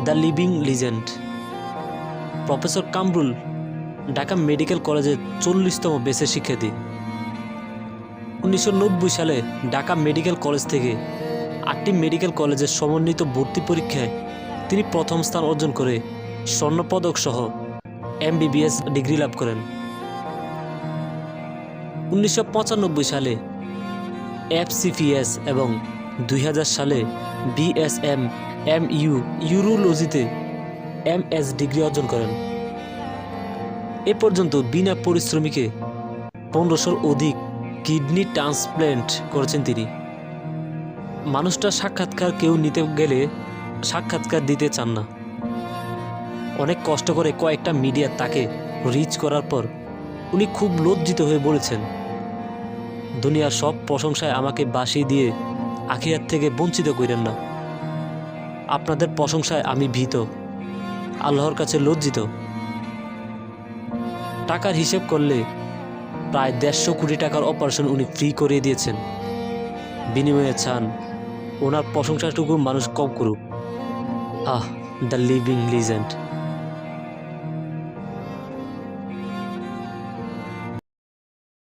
The living legend. Professor Kamrul Dhaka medical কলেজের 40তম বেসে শিক্ষার্থী। 1990 সালে ঢাকা মেডিকেল কলেজ থেকে 8টি মেডিকেল কলেজের সমন্বিত ভর্তি পরীক্ষায় তিনি প্রথম স্থান অর্জন করে স্বর্ণপদক সহ MBBS ডিগ্রি লাভ করেন। 1995 সালে FCPS এবং 2000 সালে BSM MU ইউরোলজিতে MS ডিগ্রি অর্জন করেন। এ পর্যন্ত বিনা পরিশ্রমিকে 1500 অধিক কিডনি ট্রান্সপ্ল্যান্ট করেছেন তিনি। মানুষটার সাক্ষাৎকার কেউ নিতে গেলে সাক্ষাৎকার দিতে চান না। অনেক কষ্ট করে কয়েকটা মিডিয়া তাকে রিচ করার পর উনি খুব লজ্জিত হয়ে বলেছেন, দুনিয়ার সব প্রশংসায় আমাকে বাসিয়ে দিয়ে আখিরাত থেকে বঞ্চিত করেন না। আপনাদের প্রশংসায় আমি ভীত, আল্লাহর কাছে লজ্জিত। টাকার হিসেব করলে প্রায় 150 কোটি টাকার অপারেশন উনি ফ্রি করিয়ে দিয়েছেন। বিনিময়ে চান ওনার প্রশংসাটুকু মানুষ কম করুক। The living legend.